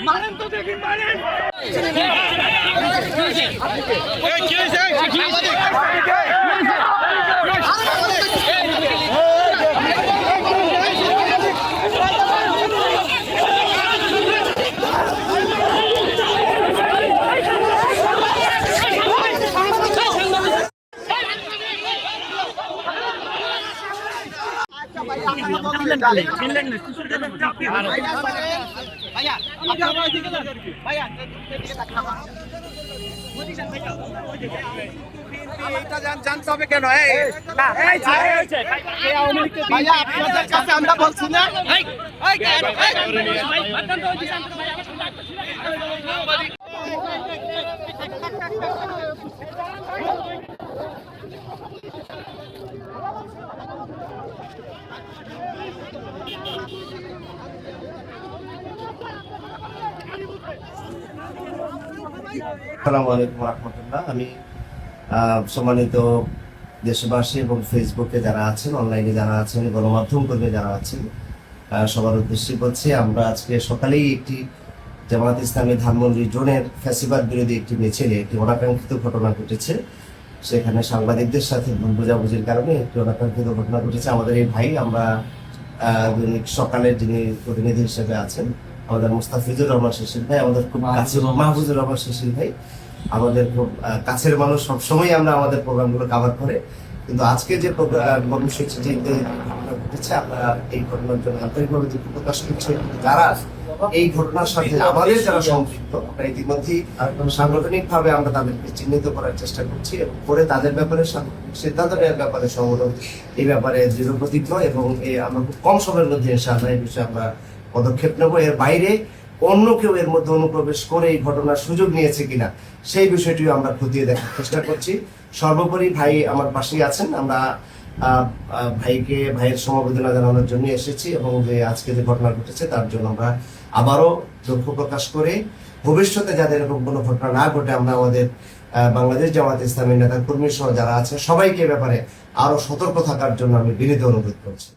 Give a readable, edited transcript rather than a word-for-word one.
মানেন তো দেখি মানেন জানতে হবে কেন? আপনাদের কাছে আমরা বলছি না আসসালামু আলাইকুম রাহমাতুল্লাহ। আমি সম্মানিত দেশবাসী এবং ফেসবুকে যারা আছেন, অনলাইনে যারা আছেন, গণমাধ্যম কর্মী যারা আছেন, সবার উদ্দেশ্যে বলছি, আমরা আজকে সকালেই একটি জামায়াত ইসলামী ধানমন্ডি জোনের ফ্যাসিবাদ বিরোধী একটি মিছিলে একটি অনাকাঙ্ক্ষিত ঘটনা ঘটেছে। সেখানে সাংবাদিকদের সাথে ভুল বোঝাবুঝির কারণে একটি অনাকাঙ্ক্ষিত ঘটনা ঘটেছে। আমাদের এই ভাই, আমরা দৈনিক সকালের যিনি প্রতিনিধি হিসেবে আছেন, আমাদের মুস্তাফিজুর রহমান শিশির ভাই, আমাদের খুব কাছের মাহফুজুর রহমান শিশির ভাই, আমাদের খুব কাছের মানুষ, সবসময় আমরা আমাদের প্রোগ্রামগুলো কাভার করে। কিন্তু আজকে যে কর্মসূচি ঘটেছে, আমরা এই ঘটনার জন্য আন্তরিকভাবে দুঃখ প্রকাশ করছি। যারা এই ঘটনার সাথে আমাদের যারা সম্পৃক্ত, আমরা ইতিমধ্যেই সাংগঠনিকভাবে আমরা তাদেরকে চিহ্নিত করার চেষ্টা করছি এবং পরে তাদের ব্যাপারে সিদ্ধান্ত নেওয়ার ব্যাপারে সংগঠন এই ব্যাপারে দৃঢ় প্রতিজ্ঞ এবং আমরা খুব কম সময়ের মধ্যে ইনশাআল্লাহ এই বিষয়ে আমরা পদক্ষেপ নেব। এর বাইরে অন্য কেউ এর মধ্যে অনুপ্রবেশ করে এই ঘটনার সুযোগ নিয়েছে কিনা সেই বিষয়টিও আমরা খতিয়ে দেখার চেষ্টা করছি। সর্বোপরি ভাই আমার পাশেই আছেন, আমরা ভাইয়ের সমবেদনা জানানোর জন্য এসেছি এবং যে আজকে যে ঘটনা ঘটেছে তার জন্য আমরা আবারও দুঃখ প্রকাশ করে ভবিষ্যতে যাতে এরকম কোনো ঘটনা না ঘটে আমরা আমাদের বাংলাদেশ জামায়াত ইসলামী নেতা কর্মী সহ যারা আছে সবাইকে ব্যাপারে আরো সতর্ক থাকার জন্য আমি বিনীত অনুরোধ করছি।